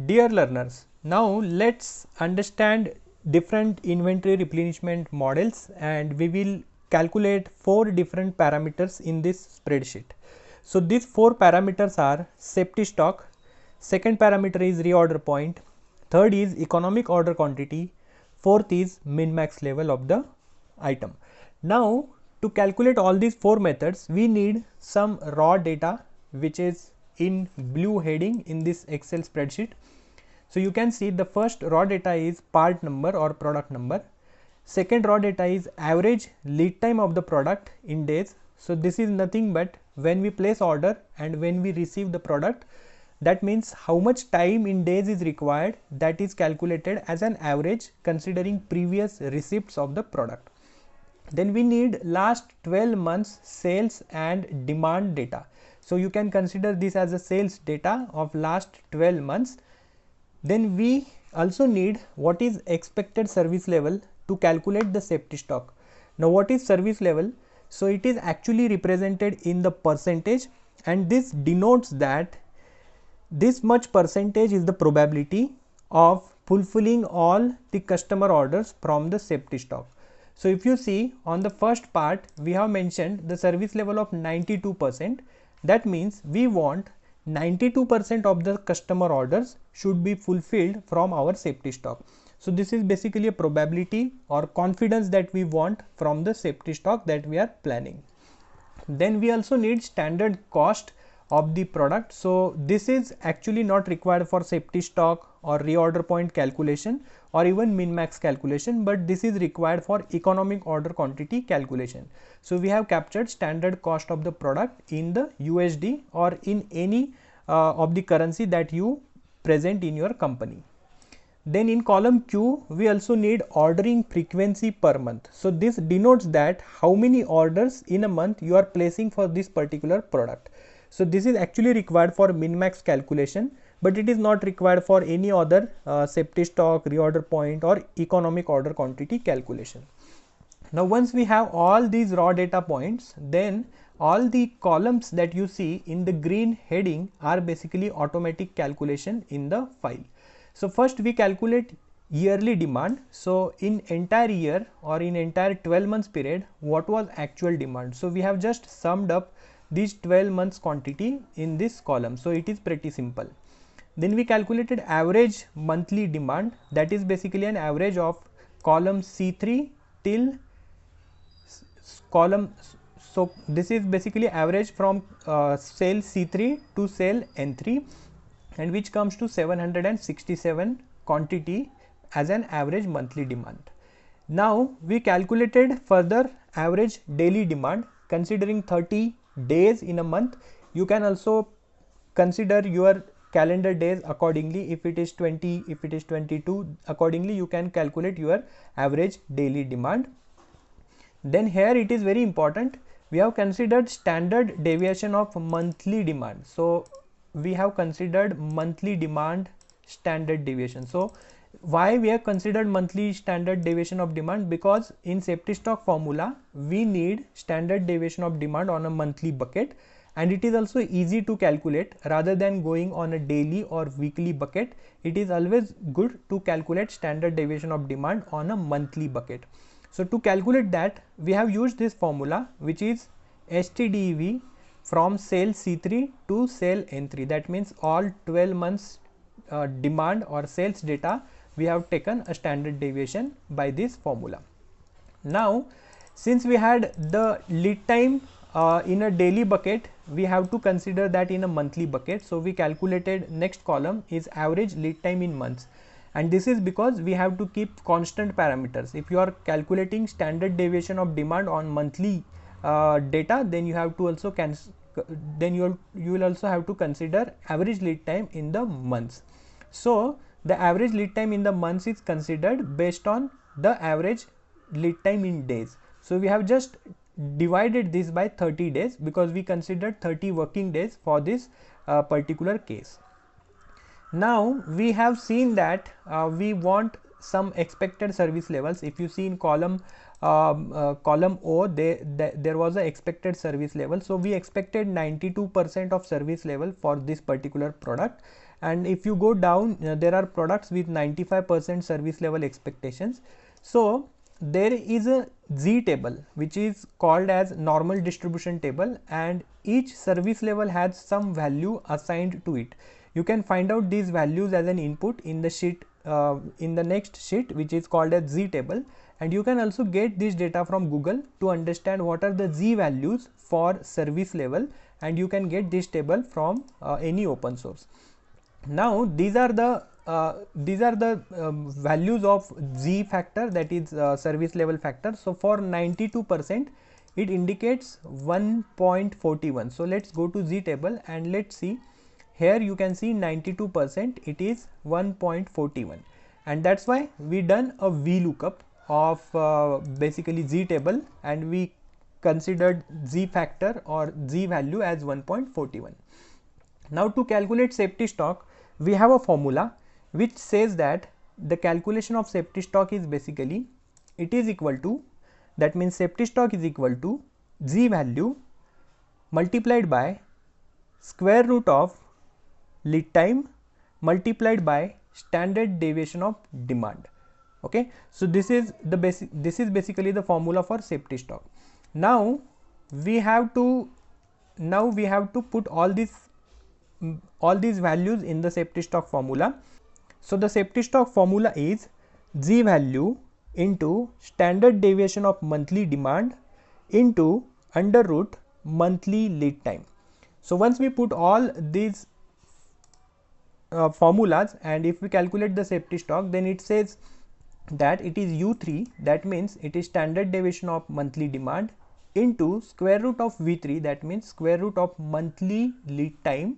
Dear learners, now let's understand different inventory replenishment models, and we will calculate 4 different parameters in this spreadsheet. So these 4 parameters are safety stock, second parameter is reorder point, third is economic order quantity, fourth is min max level of the item. Now to calculate all these 4 methods, we need some raw data which is in blue heading in this Excel spreadsheet. So you can see the first raw data is part number or product number. Second raw data is average lead time of the product in days. So this is nothing but when we place order and when we receive the product, that means how much time in days is required, that is calculated as an average considering previous receipts of the product. Then we need last 12 months sales and demand data. So you can consider this as a sales data of last 12 months. Then we also need what is expected service level to calculate the safety stock. Now what is service level? So it is actually represented in the percentage, and this denotes that this much percentage is the probability of fulfilling all the customer orders from the safety stock. So if you see on the first part, we have mentioned the service level of 92%. That means we want 92% of the customer orders should be fulfilled from our safety stock. So this is basically a probability or confidence that we want from the safety stock that we are planning. Then we also need standard cost of the product. So this is actually not required for safety stock or reorder point calculation or even min max calculation, but this is required for economic order quantity calculation. So we have captured standard cost of the product in the USD or in any of the currency that you present in your company. Then in column Q, we also need ordering frequency per month. So this denotes that how many orders in a month you are placing for this particular product. So this is actually required for min max calculation, but it is not required for any other safety stock, reorder point or economic order quantity calculation. Now once we have all these raw data points, then all the columns that you see in the green heading are basically automatic calculation in the file. So first we calculate yearly demand. So in entire year or in entire 12 months period, what was actual demand? So we have just summed up these 12 months quantity in this column. So it is pretty simple. Then we calculated average monthly demand, that is basically an average of column C3 till column. So this is basically average from cell C3 to cell N3, and which comes to 767 quantity as an average monthly demand. Now we calculated further average daily demand considering 30 days in a month. You can also consider your calendar days accordingly. If it is 20, if it is 22, accordingly you can calculate your average daily demand. Then here it is very important, we have considered standard deviation of monthly demand. So we have considered monthly demand standard deviation. So why we have considered monthly standard deviation of demand? Because in safety stock formula we need standard deviation of demand on a monthly bucket, and it is also easy to calculate rather than going on a daily or weekly bucket. It is always good to calculate standard deviation of demand on a monthly bucket. So to calculate that, we have used this formula, which is STDEV from cell C3 to cell N3. That means all 12 months demand or sales data, we have taken a standard deviation by this formula. Now since we had the lead time in a daily bucket, we have to consider that in a monthly bucket. So we calculated next column is average lead time in months, and this is because we have to keep constant parameters. If you are calculating standard deviation of demand on monthly data, then you have to also you will also have to consider average lead time in the months. So the average lead time in the months is considered based on the average lead time in days. So we have just divided this by 30 days because we considered 30 working days for this particular case. Now we have seen that we want some expected service levels. If you see in column O, there was a expected service level. So we expected 92% of service level for this particular product, and if you go down, there are products with 95% service level expectations. So there is a Z table which is called as normal distribution table, and each service level has some value assigned to it. You can find out these values as an input in the sheet, in the next sheet, which is called as Z table, and you can also get this data from Google to understand what are the Z values for service level, and you can get this table from any open source. Now these are the values of Z factor, that is service level factor. So for 92% it indicates 1.41. So let's go to Z table and let's see. Here you can see 92%, it is 1.41, and that's why we done a VLOOKUP of basically Z table, and we considered Z factor or Z value as 1.41. Now to calculate safety stock, we have a formula which says that the calculation of safety stock is basically, it is equal to, that means safety stock is equal to Z value multiplied by square root of lead time multiplied by standard deviation of demand. Okay, so this is basically the formula for safety stock. Now we have to put all these values in the safety stock formula. So the safety stock formula is Z value into standard deviation of monthly demand into under root monthly lead time. So once we put all these formulas, and if we calculate the safety stock, then it says that it is U3, that means it is standard deviation of monthly demand into square root of V3, that means square root of monthly lead time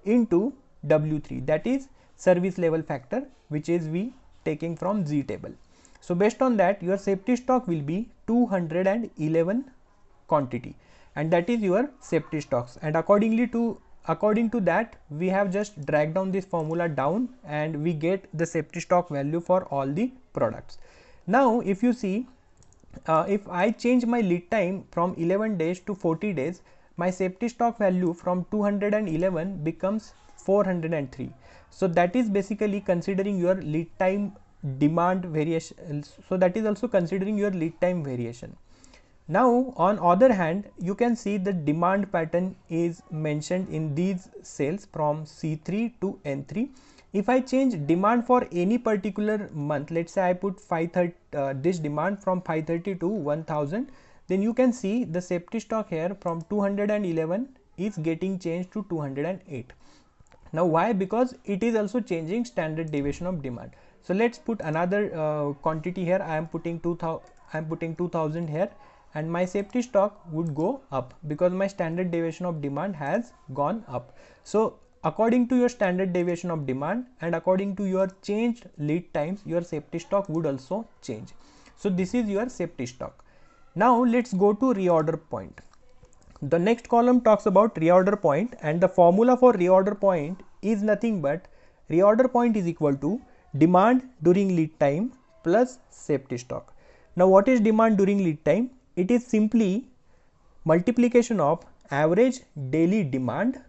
into W3, that is service level factor, which is we taking from Z table. So based on that, your safety stock will be 211 quantity, and that is your safety stocks. And according to that, we have just dragged down this formula down, and we get the safety stock value for all the products. Now if you see, if I change my lead time from 11 days to 40 days, my safety stock value from 211 becomes 403. So that is basically considering your lead time demand variation. So that is also considering your lead time variation. Now on other hand, you can see the demand pattern is mentioned in these cells from C3 to N3. If I change demand for any particular month, let's say I put this demand from 530 to 1000, then you can see the safety stock here from 211 is getting changed to 208. Now why? Because it is also changing standard deviation of demand. So let's put another quantity here. I am putting 2000 here, and my safety stock would go up because my standard deviation of demand has gone up. So according to your standard deviation of demand and according to your changed lead times, your safety stock would also change. So this is your safety stock. Now let's go to reorder point. The next column talks about reorder point, and the formula for reorder point is nothing but reorder point is equal to demand during lead time plus safety stock. Now what is demand during lead time? It is simply multiplication of average daily demand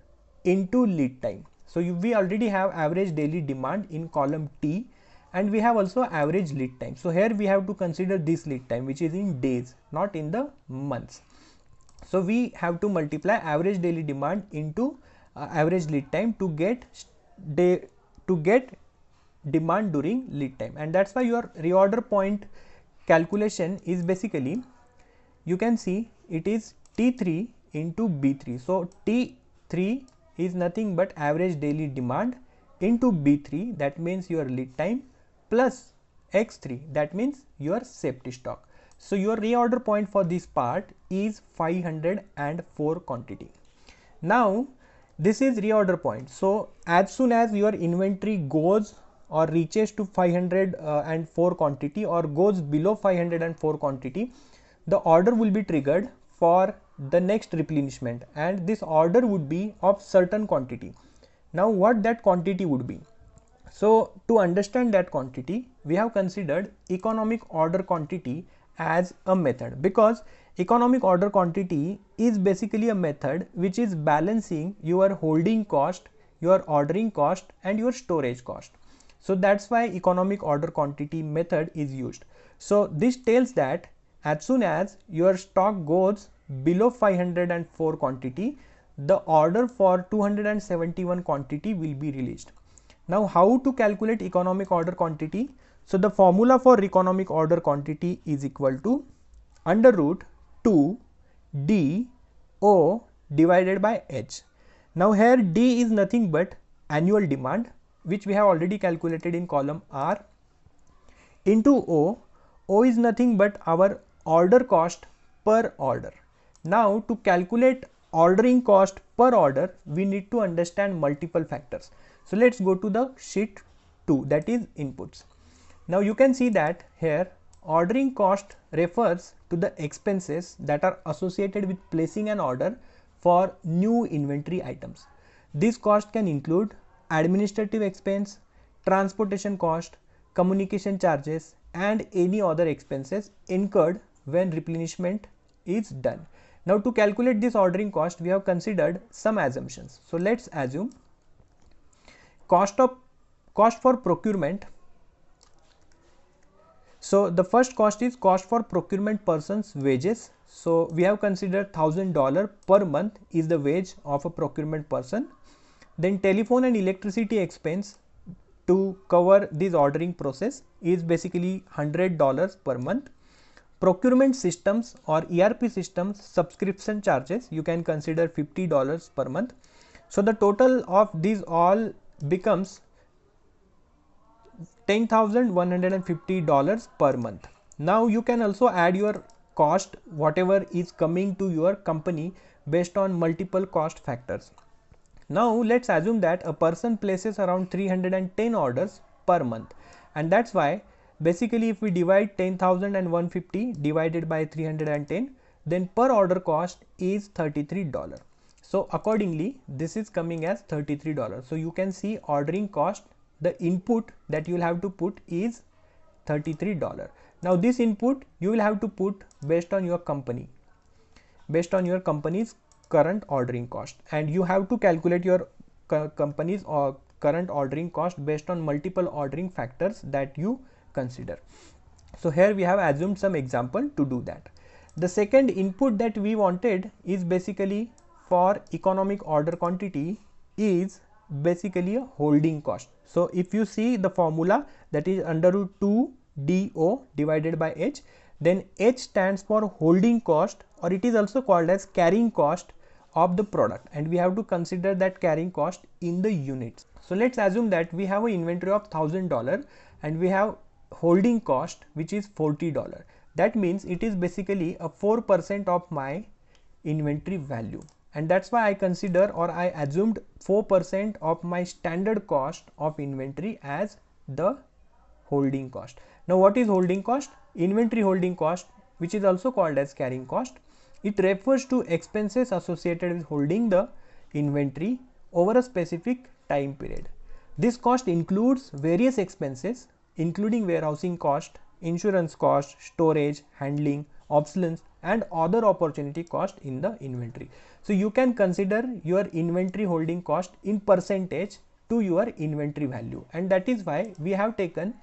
into lead time. So we already have average daily demand in column T, and we have also average lead time. So here we have to consider this lead time, which is in days, not in the months. So we have to multiply average daily demand into average lead time to get demand during lead time, and that's why your reorder point calculation is basically, you can see it is T3 into B3. So T3 is nothing but average daily demand into B3, that means your lead time, plus X3, that means your safety stock. So your reorder point for this part is 504 quantity. Now this is reorder point. So as soon as your inventory goes or reaches to 504 quantity or goes below 504 quantity, the order will be triggered for the next replenishment, and this order would be of certain quantity. Now what that quantity would be? So to understand that quantity, we have considered economic order quantity as a method, because economic order quantity is basically a method which is balancing your holding cost, your ordering cost and your storage cost. So that's why economic order quantity method is used. So this tells that as soon as your stock goes below 504 quantity, the order for 271 quantity will be released. Now how to calculate economic order quantity? So the formula for economic order quantity is equal to under root 2 D O divided by H. Now here D is nothing but annual demand, which we have already calculated in column R, into O. O is nothing but our order cost per order. Now to calculate ordering cost per order, we need to understand multiple factors. So let's go to the sheet 2, that is inputs. Now you can see that here ordering cost refers to the expenses that are associated with placing an order for new inventory items. This cost can include administrative expense, transportation cost, communication charges, and any other expenses incurred when replenishment is done. Now to calculate this ordering cost, we have considered some assumptions. So let's assume cost for procurement. So the first cost is cost for procurement person's wages. So we have considered $1,000 per month is the wage of a procurement person. Then telephone and electricity expense to cover this ordering process is basically $100 per month. Procurement systems or ERP systems subscription charges, you can consider $50 per month. So the total of these all becomes $10,150 per month. Now you can also add your cost, whatever is coming to your company based on multiple cost factors. Now let's assume that a person places around 310 orders per month, and that's why basically if we divide 10,150 divided by 310, then per order cost is $33. So accordingly this is coming as $33. So you can see ordering cost, the input that you will have to put is $33. Now this input you will have to put based on your company, based on your company's current ordering cost, and you have to calculate your company's or current ordering cost based on multiple ordering factors that you consider. So here we have assumed some example to do that. The second input that we wanted is basically for economic order quantity is basically a holding cost. So if you see the formula, that is under root 2 DO divided by H, then H stands for holding cost, or it is also called as carrying cost of the product, and we have to consider that carrying cost in the units. So let's assume that we have an inventory of $1,000 and we have holding cost which is $40. That means it is basically a 4% of my inventory value, and that's why I consider or I assumed 4% of my standard cost of inventory as the holding cost. Now what is holding cost? Inventory holding cost, which is also called as carrying cost. It refers to expenses associated with holding the inventory over a specific time period. This cost includes various expenses including warehousing cost, insurance cost, storage, handling, obsolescence, and other opportunity cost in the inventory. So you can consider your inventory holding cost in percentage to your inventory value, and that is why we have taken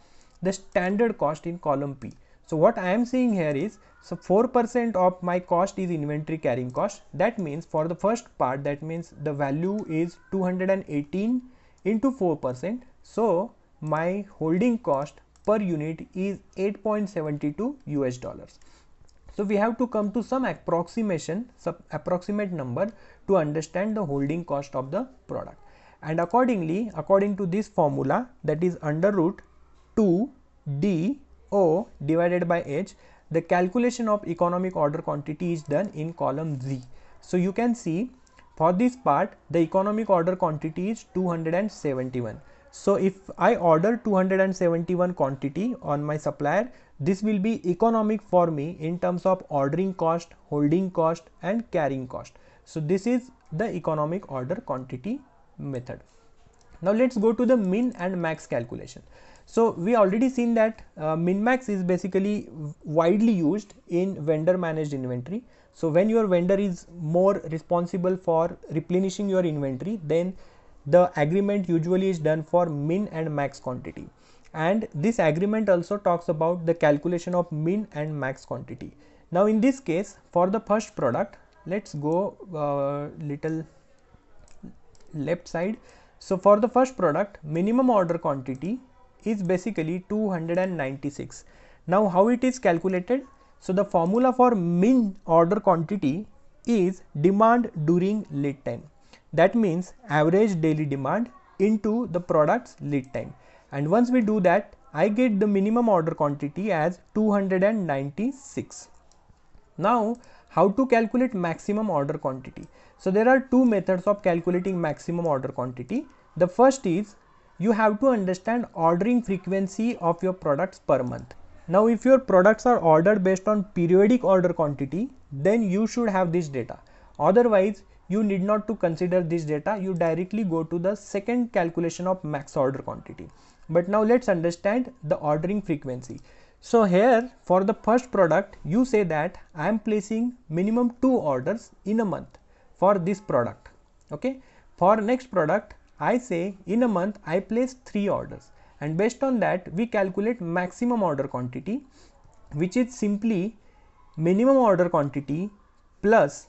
the standard cost in column P. So what I am saying here is, so 4% of my cost is inventory carrying cost. That means for the first part, that means the value is 218 into 4%. So my holding cost per unit is $8.72 US. So we have to come to some approximation, some approximate number to understand the holding cost of the product. And accordingly, according to this formula, that is under root 2 D O divided by H, the calculation of economic order quantity is done in column Z. So you can see for this part the economic order quantity is 271. So if I order 271 quantity on my supplier, this will be economic for me in terms of ordering cost, holding cost, and carrying cost. So this is the economic order quantity method. Now let's go to the min and max calculation. So we already seen that min max is basically widely used in vendor managed inventory. So when your vendor is more responsible for replenishing your inventory, then the agreement usually is done for min and max quantity, and this agreement also talks about the calculation of min and max quantity. Now in this case, for the first product, let's go little left side. So for the first product, minimum order quantity is basically 296. Now how it is calculated? So the formula for min order quantity is demand during lead time. That means average daily demand into the product's lead time. And once we do that, I get the minimum order quantity as 296. Now, how to calculate maximum order quantity? So there are two methods of calculating maximum order quantity. The first is, you have to understand ordering frequency of your products per month. Now if your products are ordered based on periodic order quantity, then you should have this data. Otherwise, you need not to consider this data. You directly go to the second calculation of max order quantity. But now let's understand the ordering frequency. So here for the first product, you say that I am placing minimum 2 orders in a month for this product. Okay. For next product, I say in a month I place 3 orders, and based on that we calculate maximum order quantity, which is simply minimum order quantity plus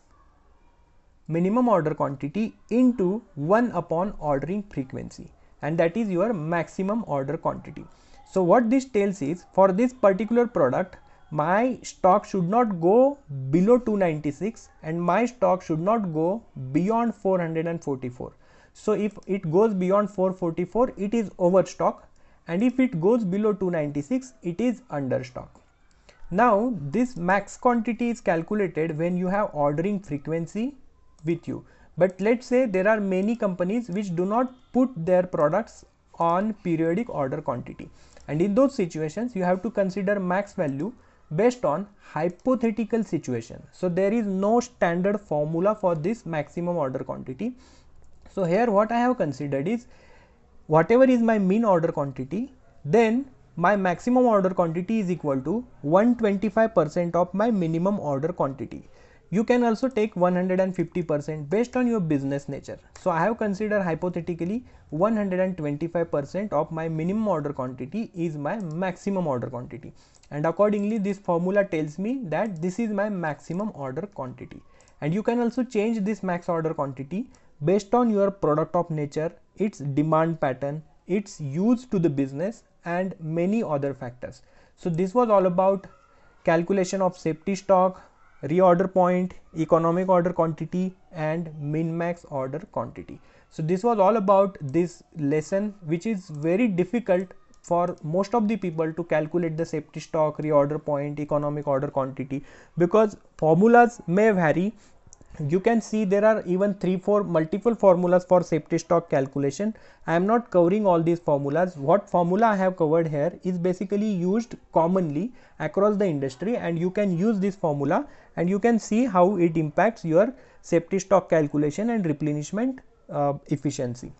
minimum order quantity into 1 upon ordering frequency, and that is your maximum order quantity. So what this tells is, for this particular product, my stock should not go below 296 and my stock should not go beyond 444. So if it goes beyond 444, it is overstock, and if it goes below 296, it is understock. Now this max quantity is calculated when you have ordering frequency with you. But let's say there are many companies which do not put their products on periodic order quantity, and in those situations you have to consider max value based on hypothetical situation. So there is no standard formula for this maximum order quantity. So here what I have considered is, whatever is my min order quantity, then my maximum order quantity is equal to 125% of my minimum order quantity. You can also take 150% based on your business nature. So I have considered hypothetically 125% of my minimum order quantity is my maximum order quantity, and accordingly this formula tells me that this is my maximum order quantity. And you can also change this max order quantity based on your product of nature, its demand pattern, its use to the business, and many other factors. So this was all about calculation of safety stock, reorder point, economic order quantity, and min max order quantity. So this was all about this lesson, which is very difficult for most of the people to calculate the safety stock, reorder point, economic order quantity, because formulas may vary. You can see there are even 3-4 multiple formulas for safety stock calculation. I am not covering all these formulas. What formula I have covered here is basically used commonly across the industry, and you can use this formula and you can see how it impacts your safety stock calculation and replenishment efficiency.